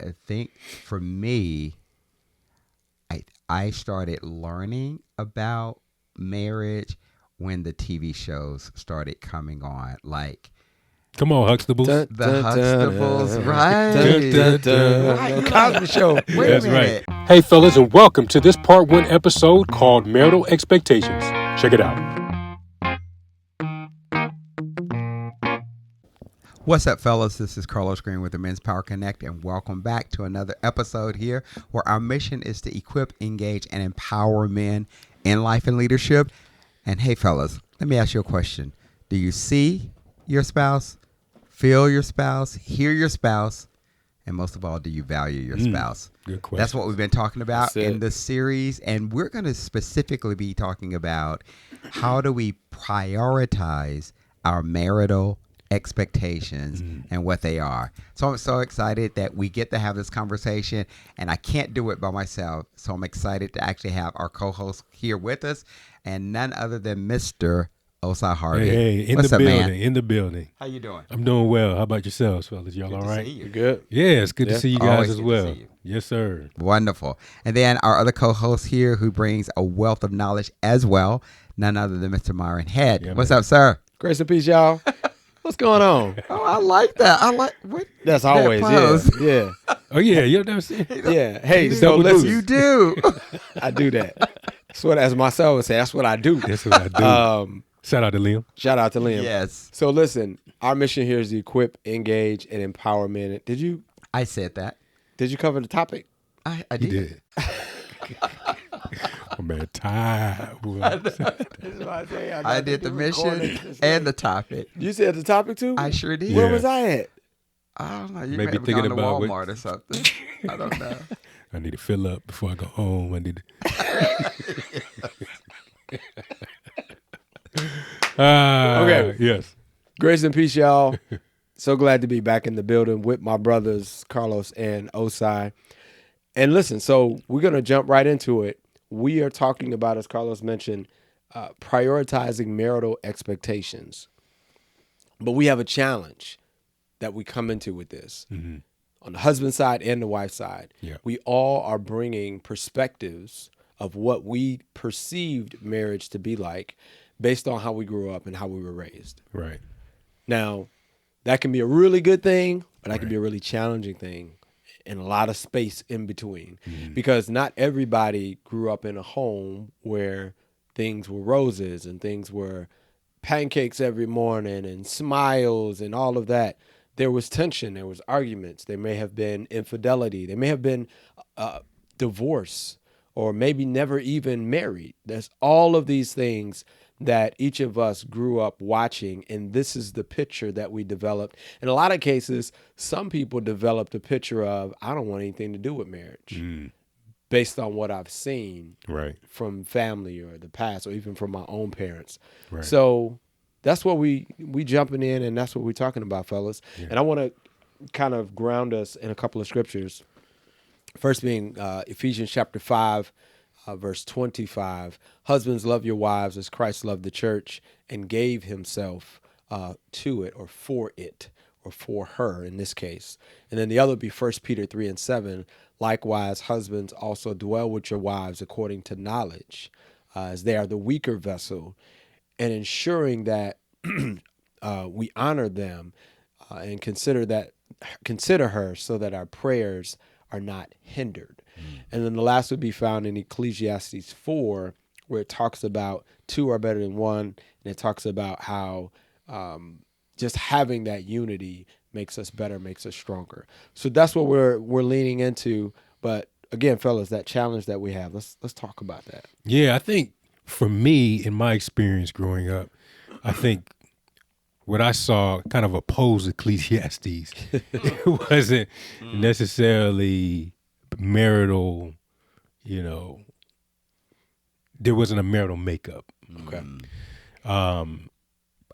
I think for me, I started learning about marriage when the TV shows started coming on, like Come on, Huxtables. the Huxtables, right? Dun, dun, dun. Right, Cosby Show. Wait That's a minute. right. Hey, fellas, and welcome to this part 1 episode called Marital Expectations. Check it out. What's up, fellas? This is Carlos Green with the Men's Power Connect, and welcome back to another episode here where our mission is to equip, engage, and empower men in life and leadership. And hey, fellas, let me ask you a question. Do you see your spouse, feel your spouse, hear your spouse, and most of all, do you value your spouse? Good question. That's what we've been talking about That's it. in this series, and we're going to specifically be talking about how do we prioritize our marital expectations and what they are. So I'm so excited that we get to have this conversation, and I can't do it by myself. So I'm excited to actually have our co-host here with us, and none other than Mr. Osei Hardy. Hey, in What's the up, building, man? in the building. How you doing? I'm doing well. How about yourselves, fellas? Y'all all Good to right? see you. You good? Yeah, it's good to Yeah. see you guys Always as good to well. see you. Yes, sir. Wonderful. And then our other co-host here who brings a wealth of knowledge as well, none other than Mr. Myron Head. Yeah, What's man. up, sir? Grace and peace, y'all. What's going on? Oh, I like that. I like what That's that always, pose. yeah. Oh, yeah, you've never seen Yeah. Hey, He's so double listen, You do. I do that. That's what, as myself would say, that's what I do. That's what I do. Shout out to Liam. Shout out to Liam. Yes. So listen, our mission here is to equip, engage, and empower men. Did you I said that. cover the topic? I He did. did. Oh, man, tired. Boy. I did the mission and the topic. You said the topic too? I sure did. Where Yeah. was I at? I don't know. You Maybe may have thinking gone to about what- Walmart or something. I don't know. I need to fill up before I go home. I need to. Okay. Yes. Grace and peace, y'all. So glad to be back in the building with my brothers, Carlos and Osei. And listen, so we're going to jump right into it. We are talking about, as Carlos mentioned, prioritizing marital expectations. But we have a challenge that we come into with this. On the husband side and the wife side. Yeah. We all are bringing perspectives of what we perceived marriage to be like based on how we grew up and how we were raised. Right. Now, that can be a really good thing, but that can Right. be a really challenging thing, and a lot of space in between. Because not everybody grew up in a home where things were roses and things were pancakes every morning and smiles and all of that. There was tension, there was arguments, there may have been infidelity, there may have been divorce, or maybe never even married. There's all of these things that each of us grew up watching, and this is the picture that we developed. In a lot of cases, some people developed a picture of, I don't want anything to do with marriage, based on what I've seen Right. from family or the past, or even from my own parents. Right. So that's what we jumping in, and that's what we're talking about, fellas. Yeah. And I want to kind of ground us in a couple of scriptures. First being Ephesians chapter 5, verse 25. Husbands, love your wives as Christ loved the church and gave himself to it, or for it, or for her in this case. And then the other would be 1 Peter 3 and 7. Likewise, husbands also dwell with your wives according to knowledge, as they are the weaker vessel, and ensuring that we honor them and consider her so that our prayers are not hindered. And then the last would be found in Ecclesiastes 4, where it talks about two are better than one, and it talks about how just having that unity makes us better, makes us stronger. So that's what we're leaning into. But again, fellas, that challenge that we have, let's talk about that. Yeah, I think for me, in my experience growing up, I think what I saw kind of opposed Ecclesiastes. It wasn't necessarily marital, there wasn't a marital makeup. Okay.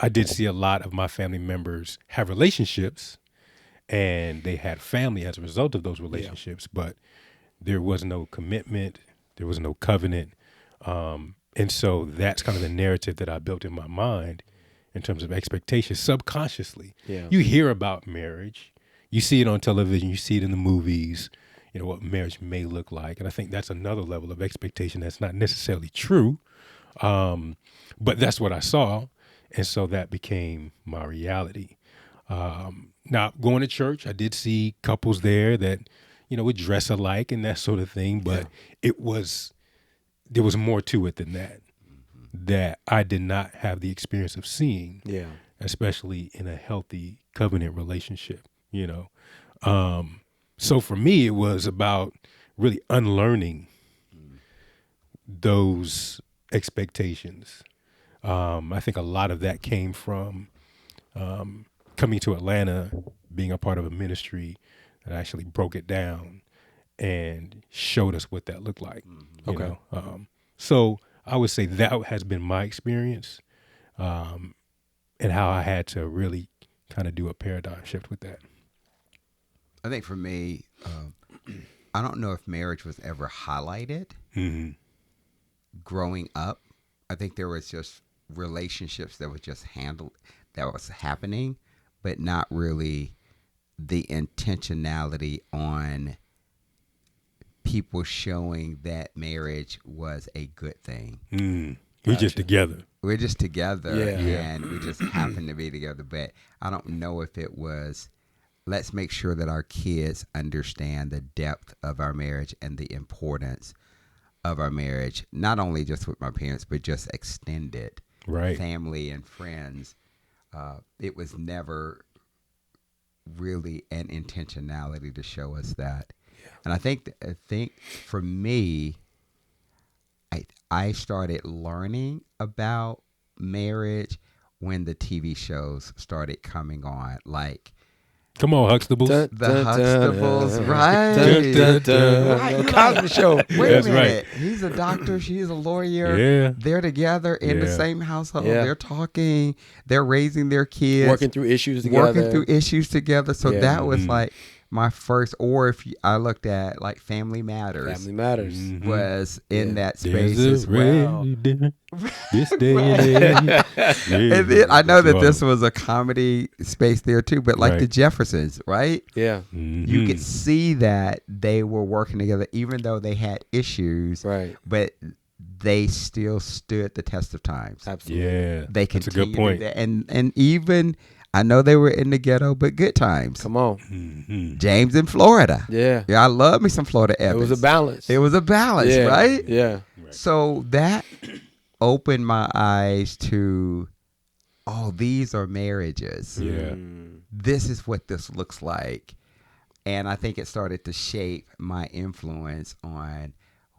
I did see a lot of my family members have relationships, and they had family as a result of those relationships, but there was no commitment, there was no covenant. And so that's kind of the narrative that I built in my mind in terms of expectations subconsciously. Yeah. You hear about marriage, you see it on television, you see it in the movies, what marriage may look like. And I think that's another level of expectation that's not necessarily true. But that's what I saw. And so that became my reality. Now, going to church, I did see couples there that, would dress alike and that sort of thing. But there was more to it than that I did not have the experience of seeing, especially in a healthy covenant relationship, So for me, it was about really unlearning those expectations. I think a lot of that came from coming to Atlanta, being a part of a ministry that actually broke it down and showed us what that looked like. Okay. So I would say that has been my experience, and how I had to really kind of do a paradigm shift with that. I think for me, I don't know if marriage was ever highlighted growing up. I think there was just relationships that was just handled, that was happening, but not really the intentionality on people showing that marriage was a good thing. We're just together. We're just together, Yeah. and we just happen to be together. But I don't know if it was, let's make sure that our kids understand the depth of our marriage and the importance of our marriage, not only just with my parents, but just extended family and friends. It was never really an intentionality to show us that. And I think for me, I started learning about marriage when the TV shows started coming on, like Come on, Huxtables. the Huxtables, right? Right. Cosby Show. Wait That's a minute. right. He's a doctor. She's a lawyer. Yeah. They're together in the Yeah. same household. Yeah. They're talking. They're raising their kids. Working through issues together. So Yeah. that was like my first, or if I looked at like Family Matters, Family Matters. was in that space There's as a well. ray there, this day and age. And then I know that this was a comedy space there too, but like the Jeffersons, right? Yeah. You could see that they were working together, even though they had issues, Right. but they still stood the test of times. Absolutely. Yeah, They that's a continued good point. that. And even, I know they were in the ghetto, but good times. Come on. James in Florida. Yeah. I love me some Florida It Evans. was a balance. It was a balance, Yeah. right? Yeah. So that opened my eyes to, these are marriages. Yeah. This is what this looks like. And I think it started to shape my influence on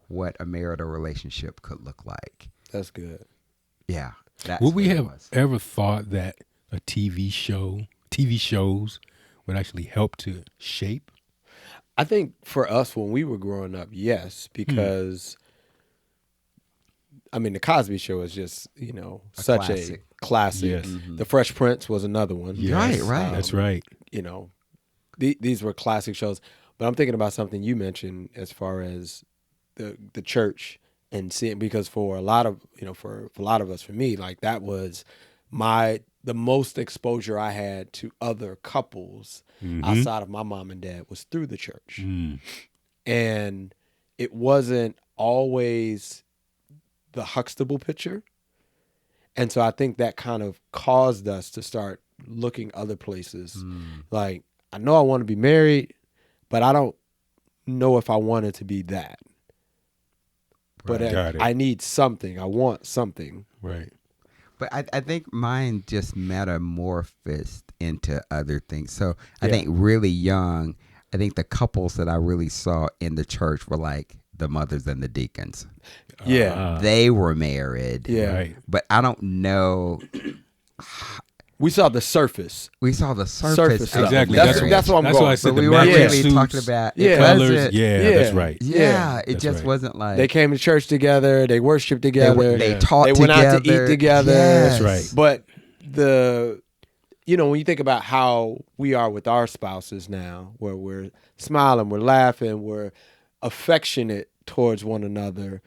what a marital relationship could look like. That's good. Yeah. That's Would we what it have was. ever thought that a TV shows would actually help to shape? I think for us when we were growing up, yes, because I mean the Cosby Show is just, such classic. a classic. Yes. The Fresh Prince was another one. Right, right. That's right. These were classic shows. But I'm thinking about something you mentioned as far as the church and seeing, because for a lot of us, for me, like that was the most exposure I had to other couples outside of my mom and dad was through the church. And it wasn't always the Huxtable picture. And so I think that kind of caused us to start looking other places. Like, I know I want to be married, but I don't know if I want it to be that. But I need something. I want something. Right. But I think mine just metamorphosed into other things. So I think really young, I think the couples that I really saw in the church were like the mothers and the deacons. Yeah. They were married. Yeah. Right. But I don't know. We saw the surface. We saw the surface. Of Exactly. marriage. That's what I'm That's going. why I said But the we weren't matching really suits, talking about Yeah. it. colors. Wasn't, Yeah, Yeah. that's right. yeah, it That's just right. wasn't like They came to church together. They worshiped together. They taught They together. went out to eat together. Yes. That's right. But when you think about how we are with our spouses now, where we're smiling, we're laughing, we're affectionate towards one another,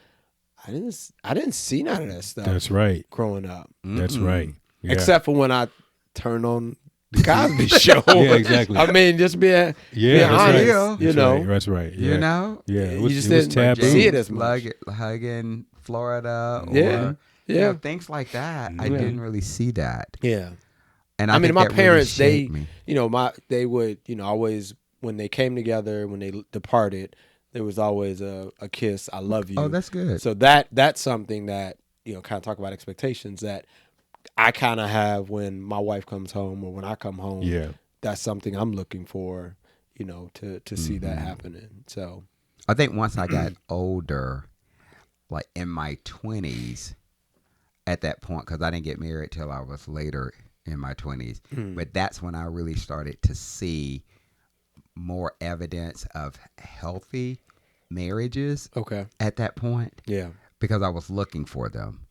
I didn't see none of that stuff. That's right. Growing up, That's right. Yeah. except for when I turned on the Cosby Show. Yeah, exactly. I mean, just being Yeah, that's honest, right. you That's know. right. That's right. Yeah. You know? Yeah, You just it was didn't taboo. see it as much. Hugging Florida or Yeah. you Yeah. know, things like that. I didn't really see that. Yeah. And I mean, think my that really parents, they, shaped me. you know, they would, you know, always, when they came together, when they departed, there was always a kiss, I love you. Oh, that's good. So that's something that, you know, kind of talk about expectations that I kind of have when my wife comes home or when I come home. Yeah. That's something I'm looking for, you know, to see that happening. So I think once I got older, like in my 20s, at that point, because I didn't get married till I was later in my 20s, but that's when I really started to see more evidence of healthy marriages okay. at that point Yeah. because I was looking for them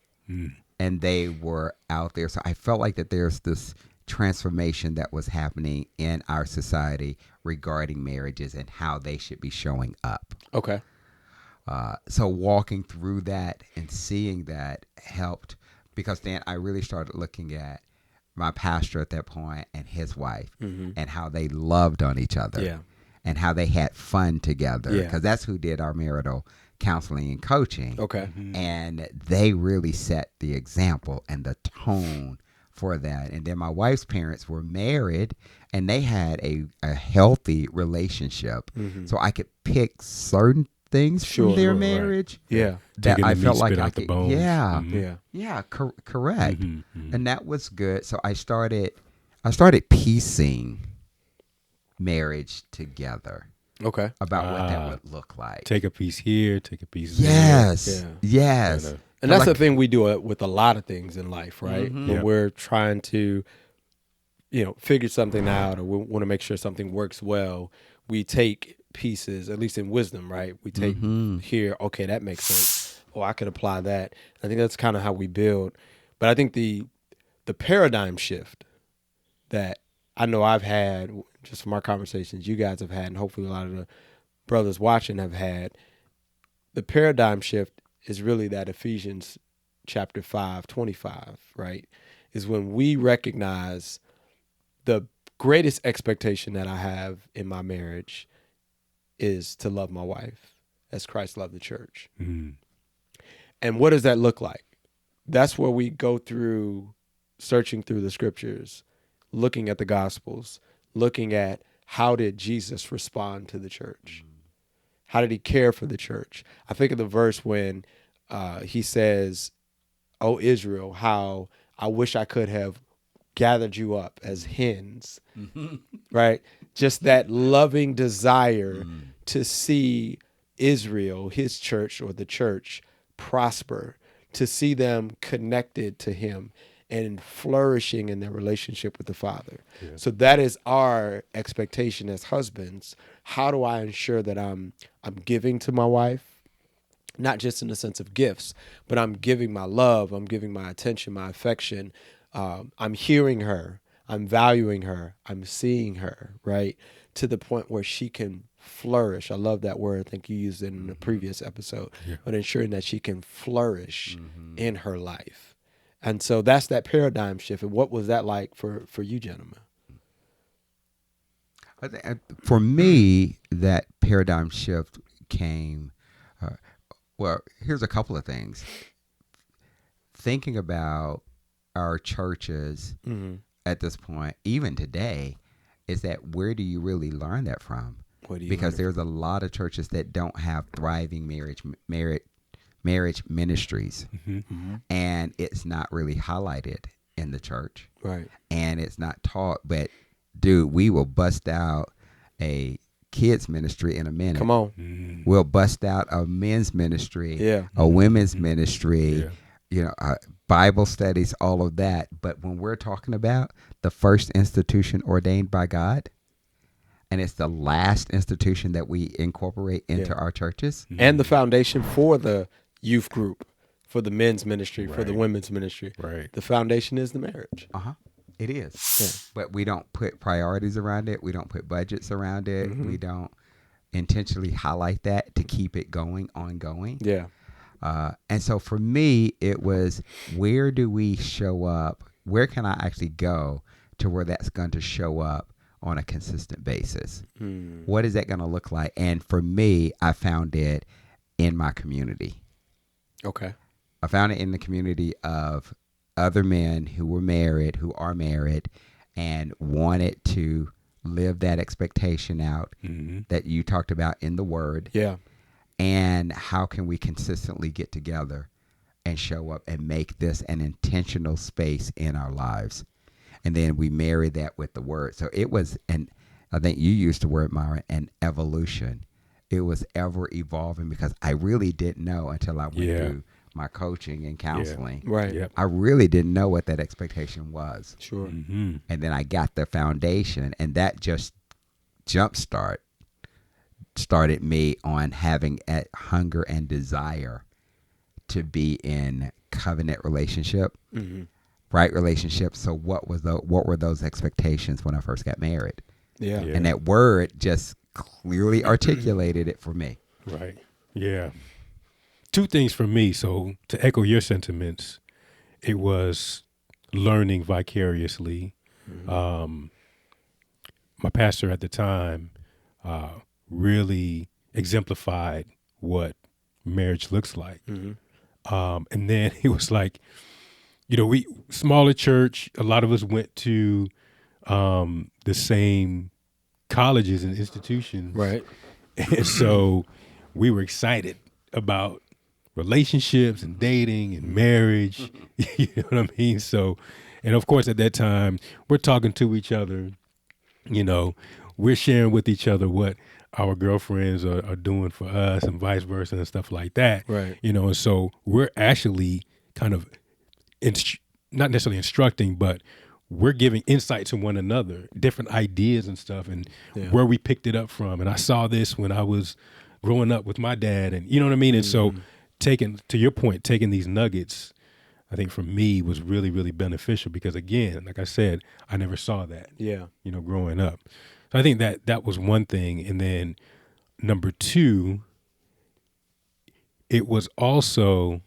and they were out there. So I felt like that there's this transformation that was happening in our society regarding marriages and how they should be showing up. Okay. So walking through that and seeing that helped because then I really started looking at my pastor at that point and his wife and how they loved on each other Yeah. and how they had fun together Yeah. because that's who did our marital counseling and coaching. Okay. And they really set the example and the tone for that. And then my wife's parents were married and they had a healthy relationship. So I could pick certain things Sure, from their right. marriage Yeah. that Taking I the felt meat, like spit I out the could. bones. Yeah. Mhm. Yeah. Correct. Mhm. And that was good. So I started piecing marriage together Okay. about what that would look like. Take a piece here, take a piece there. Yes. Yeah. Yes. Kinda- And that's the thing we do with a lot of things in life, right? When Yeah. we're trying to, you know, figure something out or we want to make sure something works well, we take pieces, at least in wisdom, right? We take here, okay, that makes sense. Oh, I could apply that. I think that's kind of how we build. But I think the paradigm shift that I know I've had just from our conversations you guys have had, and hopefully a lot of the brothers watching have had, the paradigm shift is really that Ephesians chapter 5:25, right? Is when we recognize the greatest expectation that I have in my marriage is to love my wife as Christ loved the church. Mhm. And what does that look like? That's where we go through searching through the scriptures, looking at the gospels, looking at how did Jesus respond to the church? How did he care for the church? I think of the verse when he says, "O Israel, how I wish I could have gathered you up as hens," right? Just that loving desire to see Israel, his church or the church, prosper, to see them connected to him and flourishing in their relationship with the Father. Yeah. So that is our expectation as husbands. How do I ensure that I'm giving to my wife? Not just in the sense of gifts, but I'm giving my love, I'm giving my attention, my affection. I'm hearing her, I'm valuing her, I'm seeing her, right? To the point where she can flourish. I love that word. I think you used it in the previous episode. Yeah. But ensuring that she can flourish in her life. And so that's that paradigm shift. And what was that like for you gentlemen? I think, for me, that paradigm shift came. Well, here's a couple of things. Thinking about our churches at this point, even today, is that where do you really learn that from? Because there's a lot of churches that don't have thriving marriage ministries, and it's not really highlighted in the church, Right. and it's not taught. But dude, we will bust out a kids ministry in a minute. Come on. Mhm. We'll bust out a men's ministry, Yeah. a women's ministry, Yeah. you know, Bible studies, all of that. But when we're talking about the first institution ordained by God, and it's the last institution that we incorporate into our churches. And the foundation for the youth group, for the men's ministry, for the Right. women's ministry. Right. The foundation is the marriage. It is. Yeah. But we don't put priorities around it. We don't put budgets around it. We don't intentionally highlight that to keep it ongoing. Yeah. And so for me, it was, where do we show up? Where can I actually go to where that's going to show up on a consistent basis? What is that going to look like? And for me, I found it in my community. Okay. I found it in the community of other men who are married, and wanted to live that expectation out that you talked about in the Word. Yeah. And how can we consistently get together and show up and make this an intentional space in our lives? And then we marry that with the Word. So it was, and I think you used the word, Myron, an evolution. It was ever evolving, because I really didn't know until I went through my coaching and counseling. Right. Yep. I really didn't know what that expectation was. Sure. Mm-hmm. And then I got the foundation, and that just started me on having a hunger and desire to be in covenant relationship, right relationship. So what were those expectations when I first got married? Yeah. And that word just clearly articulated it for me. Right. Yeah. Two things for me. So to echo your sentiments, it was learning vicariously. My pastor at the time really exemplified what marriage looks like. And then it was like, we smaller church, a lot of us went to the same colleges and institutions. Right. And so we were excited about relationships and dating and marriage. You know what I mean? So, and of course at that time we're talking to each other, we're sharing with each other what our girlfriends are doing for us and vice versa and stuff like that. Right. And so we're actually kind of not necessarily instructing, but we're giving insight to one another, different ideas and stuff, and where we picked it up from. And I saw this when I was growing up with my dad, and you know what I mean? And so taking these nuggets, I think for me was really, really beneficial, because again, like I said, I never saw that, growing up. So I think that was one thing. And then number two, it was also,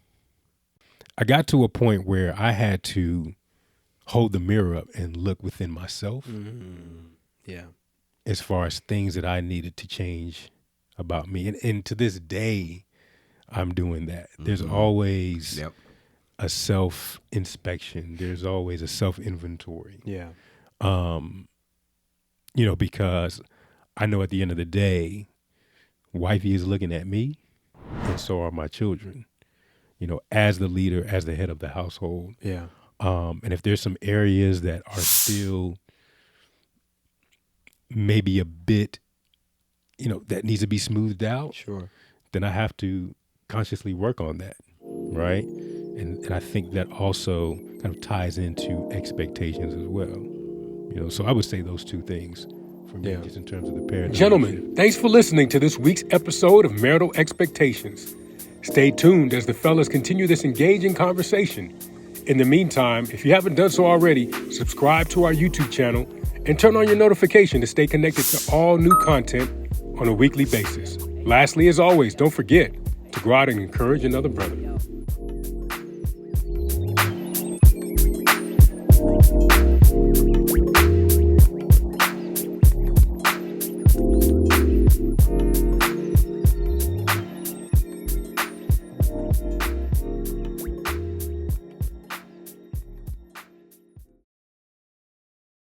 I got to a point where I had to hold the mirror up and look within myself. Yeah. As far as things that I needed to change about me. And to this day, I'm doing that. There's always a self-inspection. There's always a self-inventory. Yeah. Because I know at the end of the day, wifey is looking at me, and so are my children, as the leader, as the head of the household. Yeah. And if there's some areas that are still maybe a bit, that needs to be smoothed out, Sure. then I have to consciously work on that, right? And I think that also kind of ties into expectations as well. So I would say those two things for me, just in terms of the paradigm. Gentlemen, thanks for listening to this week's episode of Marital Expectations. Stay tuned as the fellas continue this engaging conversation. In the meantime, if you haven't done so already, subscribe to our YouTube channel and turn on your notification to stay connected to all new content on a weekly basis. Lastly, as always, don't forget to go out and encourage another brother.